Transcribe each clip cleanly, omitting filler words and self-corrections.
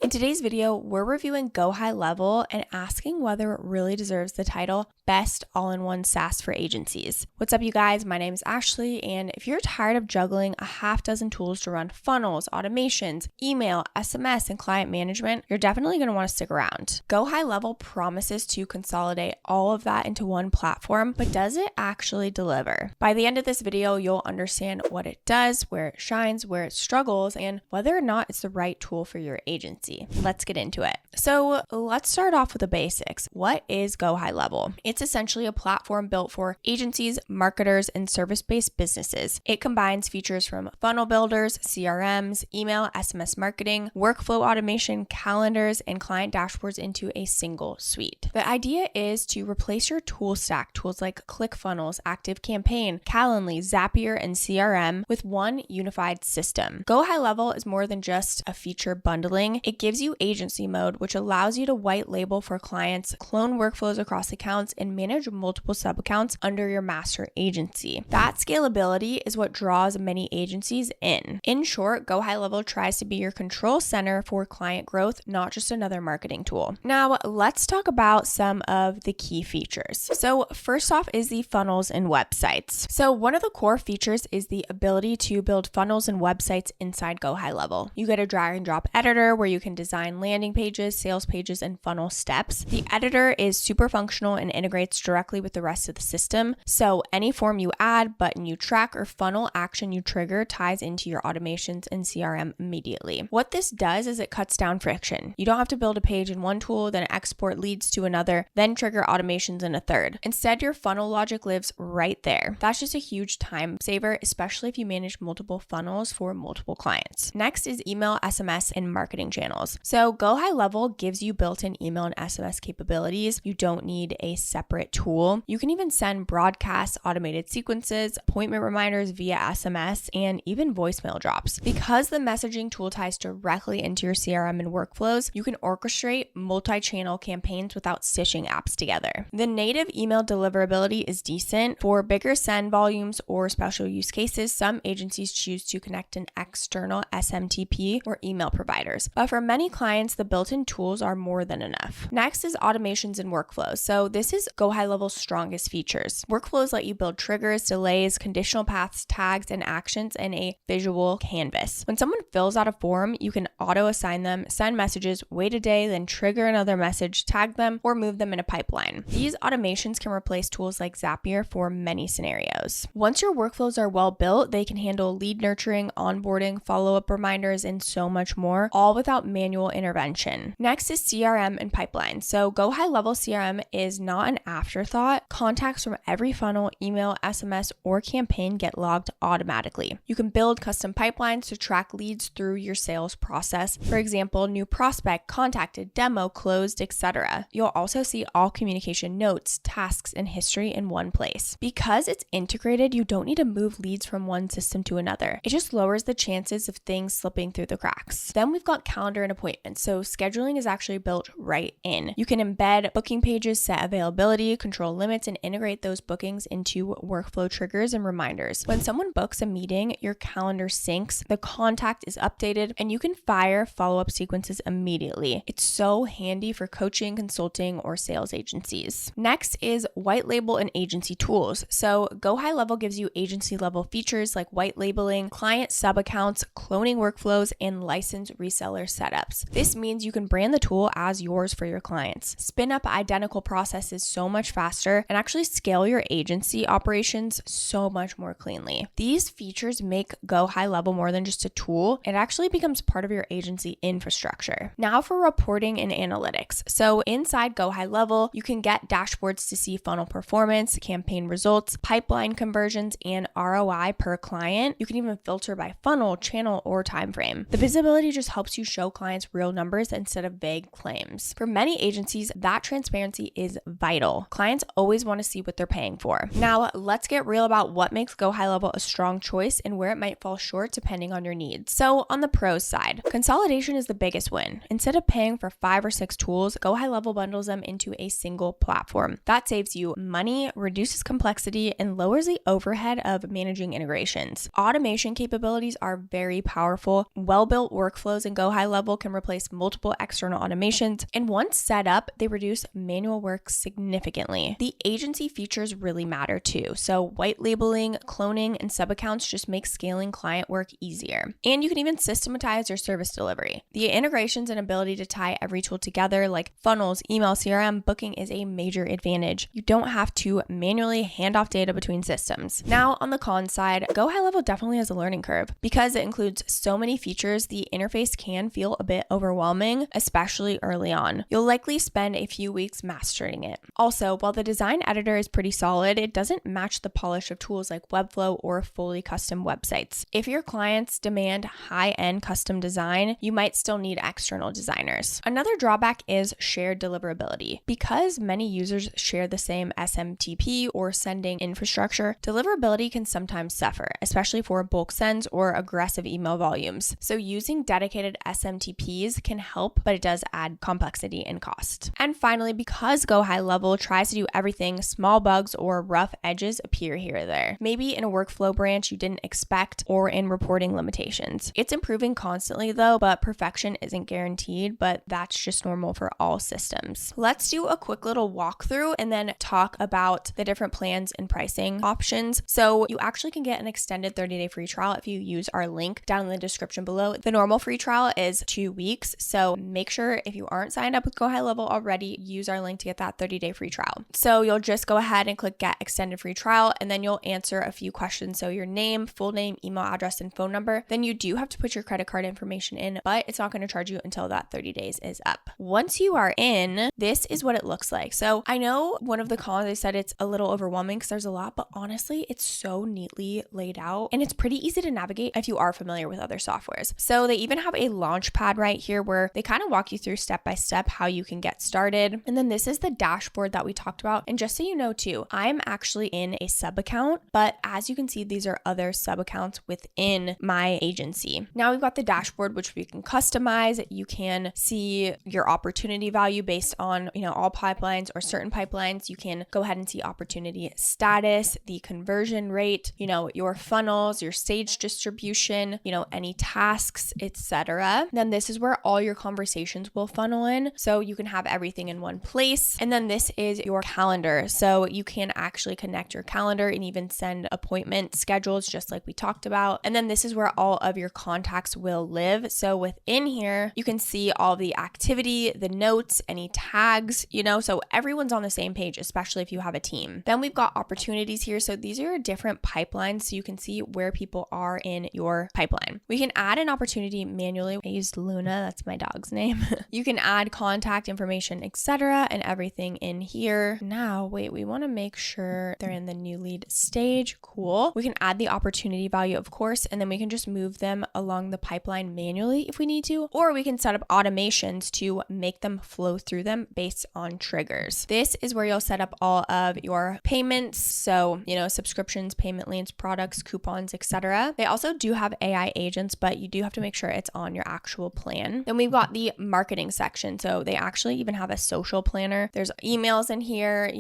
In today's video, we're reviewing GoHighLevel and asking whether it really deserves the title Best All-in-One SaaS for Agencies. What's up, you guys? My name is Ashley, and if you're tired of juggling a half dozen tools to run funnels, automations, email, SMS, and client management, you're definitely going to want to stick around. GoHighLevel promises to consolidate all of that into one platform, but does it actually deliver? By the end of this video, you'll understand what it does, where it shines, where it struggles, and whether or not it's the right tool for your agency. Let's get into it. So let's start off with the basics. What is GoHighLevel? It's essentially a platform built for agencies, marketers, and service-based businesses. It combines features from funnel builders, CRMs, email, SMS marketing, workflow automation, calendars, and client dashboards into a single suite. The idea is to replace your tool stack, tools like ClickFunnels, ActiveCampaign, Calendly, Zapier, and CRM with one unified system. GoHighLevel is more than just a feature bundling. It gives you agency mode, which allows you to white label for clients, clone workflows across accounts, and manage multiple sub-accounts under your master agency. That scalability is what draws many agencies in. In short, GoHighLevel tries to be your control center for client growth, not just another marketing tool. Now, let's talk about some of the key features. So first off is the funnels and websites. So one of the core features is the ability to build funnels and websites inside GoHighLevel. You get a drag and drop editor where you can design landing pages, sales pages, and funnel steps. The editor is super functional and integrates directly with the rest of the system. So any form you add, button you track, or funnel action you trigger ties into your automations and CRM immediately. What this does is it cuts down friction. You don't have to build a page in one tool, then export leads to another, then trigger automations in a third. Instead, your funnel logic lives right there. That's just a huge time saver, especially if you manage multiple funnels for multiple clients. Next is email, SMS, and marketing channels. So GoHighLevel gives you built-in email and SMS capabilities. You don't need a separate tool. You can even send broadcasts, automated sequences, appointment reminders via SMS, and even voicemail drops. Because the messaging tool ties directly into your CRM and workflows, you can orchestrate multi-channel campaigns without stitching apps together. The native email deliverability is decent. For bigger send volumes or special use cases, some agencies choose to connect an external SMTP or email providers. But for many clients, the built-in tools are more than enough. Next is automations and workflows. So this is GoHighLevel's strongest features. Workflows let you build triggers, delays, conditional paths, tags, and actions in a visual canvas. When someone fills out a form, you can auto-assign them, send messages, wait a day, then trigger another message, tag them, or move them in a pipeline. These automations can replace tools like Zapier for many scenarios. Once your workflows are well built, they can handle lead nurturing, onboarding, follow-up reminders, and so much more, all without manual intervention. Next is CRM and pipeline. So GoHighLevel CRM is not an afterthought. Contacts from every funnel, email, SMS, or campaign get logged automatically. You can build custom pipelines to track leads through your sales process. For example, new prospect, contacted, demo, closed, etc. You'll also see all communication notes, tasks, and history in one place. Because it's integrated, you don't need to move leads from one system to another. It just lowers the chances of things slipping through the cracks. Then we've got calendar and appointments. So scheduling is actually built right in. You can embed booking pages, set availability, control limits, and integrate those bookings into workflow triggers and reminders. When someone books a meeting, your calendar syncs, the contact is updated, and you can fire follow-up sequences immediately. It's so handy for coaching, consulting, or sales agencies. Next is white label and agency tools. So GoHighLevel gives you agency level features like white labeling, client sub-accounts, cloning workflows, and license reseller setups. This means you can brand the tool as yours for your clients, spin up identical processes so much faster, and actually scale your agency operations so much more cleanly. These features make GoHighLevel more than just a tool. It actually becomes part of your agency infrastructure. Now for reporting and analytics. So inside GoHighLevel, you can get dashboards to see funnel performance, campaign results, pipeline conversions, and ROI per client. You can even filter by funnel, channel, or time frame. The visibility just helps you show clients real numbers instead of vague claims. For many agencies, that transparency is vital. little. Clients always want to see what they're paying for. Now, let's get real about what makes GoHighLevel a strong choice and where it might fall short depending on your needs. So on the pros side, consolidation is the biggest win. Instead of paying for 5 or 6 tools, GoHighLevel bundles them into a single platform. That saves you money, reduces complexity, and lowers the overhead of managing integrations. Automation capabilities are very powerful. Well-built workflows in GoHighLevel can replace multiple external automations, and once set up, they reduce manual work significantly. The agency features really matter too. So white labeling, cloning, and sub-accounts just make scaling client work easier. And you can even systematize your service delivery. The integrations and ability to tie every tool together like funnels, email, CRM, booking is a major advantage. You don't have to manually hand off data between systems. Now on the con side, GoHighLevel definitely has a learning curve. Because it includes so many features, the interface can feel a bit overwhelming, especially early on. You'll likely spend a few weeks mastering it. Also, while the design editor is pretty solid, it doesn't match the polish of tools like Webflow or fully custom websites. If your clients demand high-end custom design, you might still need external designers. Another drawback is shared deliverability. Because many users share the same SMTP or sending infrastructure, deliverability can sometimes suffer, especially for bulk sends or aggressive email volumes. So using dedicated SMTPs can help, but it does add complexity and cost. And finally, because GoHighLevel tries to do everything, small bugs or rough edges appear here or there. Maybe in a workflow branch you didn't expect or in reporting limitations. It's improving constantly though, but perfection isn't guaranteed, but that's just normal for all systems. Let's do a quick little walkthrough and then talk about the different plans and pricing options. So you actually can get an extended 30-day free trial if you use our link down in the description below. The normal free trial is 2 weeks, so make sure if you aren't signed up with GoHighLevel already, use our link to get that 30-day free trial. So you'll just go ahead and click get extended free trial, and then you'll answer a few questions. So your name, full name, email address, and phone number. Then you do have to put your credit card information in, but it's not going to charge you until that 30 days is up. Once you are in, this is what it looks like. So I know one of the cons, I said it's a little overwhelming because there's a lot, but honestly, it's so neatly laid out and it's pretty easy to navigate if you are familiar with other softwares. So they even have a launch pad right here where they kind of walk you through step by step how you can get started. And then this is the dashboard that we talked about. And just so you know too, I'm actually in a sub account, but as you can see, these are other sub accounts within my agency. Now we've got the dashboard, which we can customize. You can see your opportunity value based on, all pipelines or certain pipelines. You can go ahead and see opportunity status, the conversion rate, your funnels, your stage distribution, any tasks, etc. Then this is where all your conversations will funnel in. So you can have everything in one place. And then this is your calendar. So you can actually connect your calendar and even send appointment schedules just like we talked about. And then this is where all of your contacts will live. So within here, you can see all the activity, the notes, any tags, so everyone's on the same page, especially if you have a team. Then we've got opportunities here. So these are your different pipelines. So you can see where people are in your pipeline. We can add an opportunity manually. I used Luna, that's my dog's name. You can add contact information, etc. and everything in here. Now, wait, we want to make sure they're in the new lead stage. Cool. We can add the opportunity value, of course, and then we can just move them along the pipeline manually if we need to, or we can set up automations to make them flow through them based on triggers. This is where you'll set up all of your payments. So, subscriptions, payment links, products, coupons, etc. They also do have AI agents, but you do have to make sure it's on your actual plan. Then we've got the marketing section. So they actually even have a social planner. There's emails in here,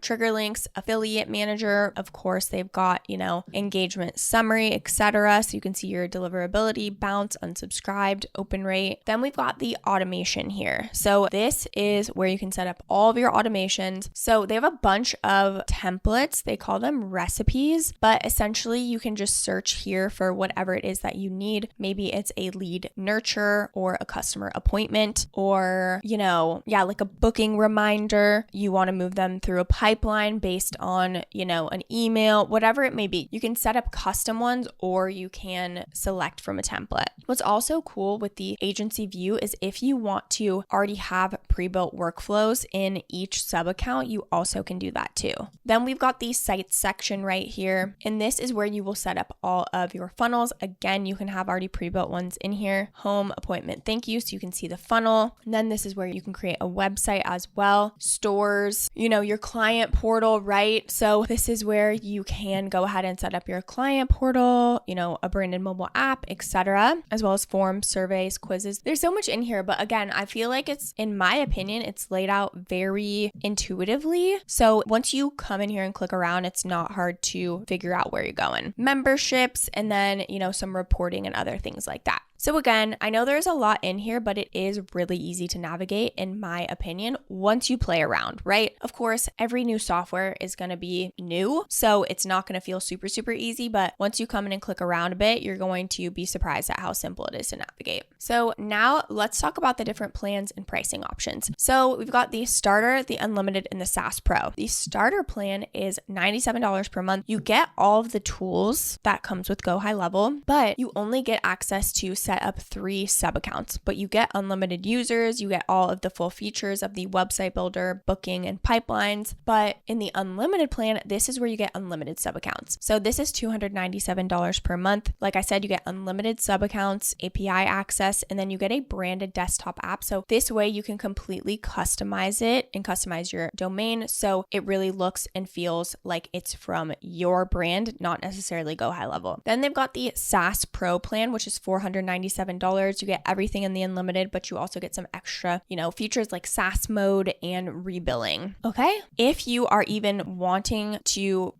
trigger links, affiliate manager. Of course, they've got, engagement summary, etc. So you can see your deliverability, bounce, unsubscribed, open rate. Then we've got the automation here. So this is where you can set up all of your automations. So they have a bunch of templates. They call them recipes, but essentially you can just search here for whatever it is that you need. Maybe it's a lead nurture or a customer appointment or, like a booking reminder. You want to move them through a pipeline based on, an email, whatever it may be. You can set up custom ones or you can select from a template. What's also cool with the agency view is if you want to already have pre-built workflows in each sub account, you also can do that too. Then we've got the sites section right here. And this is where you will set up all of your funnels. Again, you can have already pre-built ones in here. Home, appointment, thank you. So you can see the funnel. And then this is where you can create a website as well. Store yours, your client portal, right? So this is where you can go ahead and set up your client portal, a branded mobile app, etc., as well as forms, surveys, quizzes. There's so much in here, but again, I feel like in my opinion, it's laid out very intuitively. So once you come in here and click around, it's not hard to figure out where you're going. Memberships, and then, some reporting and other things like that. So again, I know there's a lot in here, but it is really easy to navigate in my opinion once you play around, right? Of course, every new software is going to be new, so it's not going to feel super, super easy, but once you come in and click around a bit, you're going to be surprised at how simple it is to navigate. So now let's talk about the different plans and pricing options. So we've got the starter, the unlimited, and the SaaS Pro. The starter plan is $97 per month. You get all of the tools that comes with GoHighLevel, but you only get access to set up 3 sub accounts, but you get unlimited users, you get all of the full features of the website builder, booking, and pipelines. But in the unlimited plan, this is where you get unlimited sub accounts. So this is $297 per month. Like I said, you get unlimited sub accounts, API access, and then you get a branded desktop app. So this way you can completely customize it and customize your domain so it really looks and feels like it's from your brand, not necessarily GoHighLevel. Then they've got the SaaS Pro plan, which is $497. You get everything in the unlimited, but you also get some extra, features like SaaS mode and rebilling. Okay. If you are even wanting to,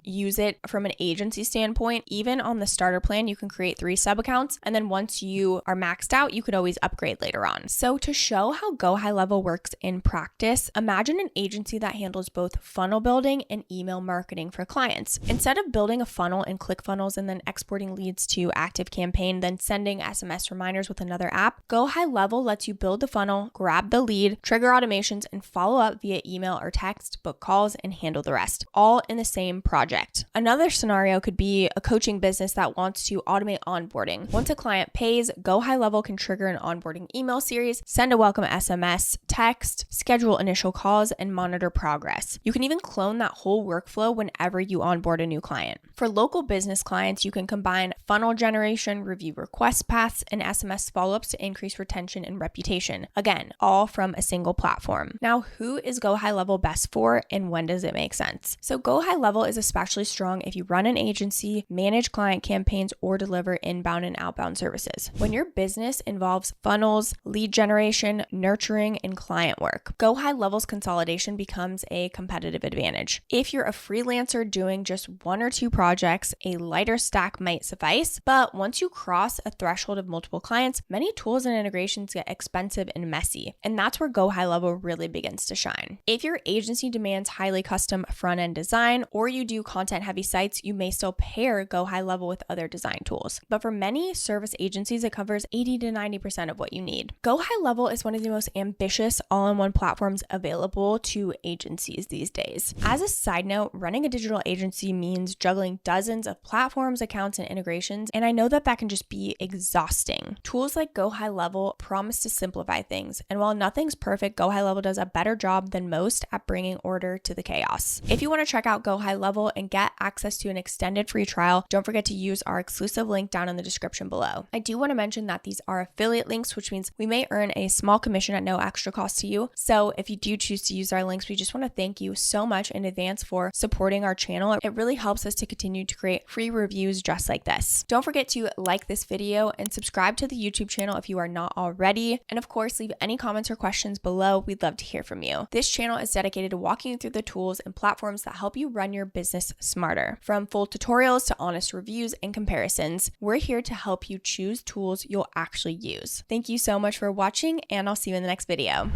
use it from an agency standpoint, even on the starter plan, you can create 3 sub accounts. And then once you are maxed out, you could always upgrade later on. So to show how GoHighLevel works in practice, imagine an agency that handles both funnel building and email marketing for clients. Instead of building a funnel in ClickFunnels and then exporting leads to ActiveCampaign, then sending SMS reminders with another app, GoHighLevel lets you build the funnel, grab the lead, trigger automations, and follow up via email or text, book calls, and handle the rest, all in the same project. Another scenario could be a coaching business that wants to automate onboarding. Once a client pays, GoHighLevel can trigger an onboarding email series, send a welcome SMS, text, schedule initial calls, and monitor progress. You can even clone that whole workflow whenever you onboard a new client. For local business clients, you can combine funnel generation, review request paths, and SMS follow-ups to increase retention and reputation. Again, all from a single platform. Now, who is GoHighLevel best for, and when does it make sense? So GoHighLevel is especially strong if you run an agency, manage client campaigns, or deliver inbound and outbound services. When your business involves funnels, lead generation, nurturing, and client work, GoHighLevel's consolidation becomes a competitive advantage. If you're a freelancer doing just 1 or 2 projects, a lighter stack might suffice, but once you cross a threshold of multiple clients, many tools and integrations get expensive and messy, and that's where GoHighLevel really begins to shine. If your agency demands highly custom front-end design, or you do content-heavy sites, you may still pair GoHighLevel with other design tools. But for many service agencies, it covers 80 to 90% of what you need. GoHighLevel is one of the most ambitious all-in-one platforms available to agencies these days. As a side note, running a digital agency means juggling dozens of platforms, accounts, and integrations, and I know that can just be exhausting. Tools like GoHighLevel promise to simplify things, and while nothing's perfect, GoHighLevel does a better job than most at bringing order to the chaos. If you want to check out GoHighLevel and get access to an extended free trial, don't forget to use our exclusive link down in the description below. I do want to mention that these are affiliate links, which means we may earn a small commission at no extra cost to you. So if you do choose to use our links, we just want to thank you so much in advance for supporting our channel. It really helps us to continue to create free reviews just like this. Don't forget to like this video and subscribe to the YouTube channel if you are not already. And of course, leave any comments or questions below. We'd love to hear from you. This channel is dedicated to walking you through the tools and platforms that help you run your business smarter. From full tutorials to honest reviews and comparisons, we're here to help you choose tools you'll actually use. Thank you so much for watching, and I'll see you in the next video.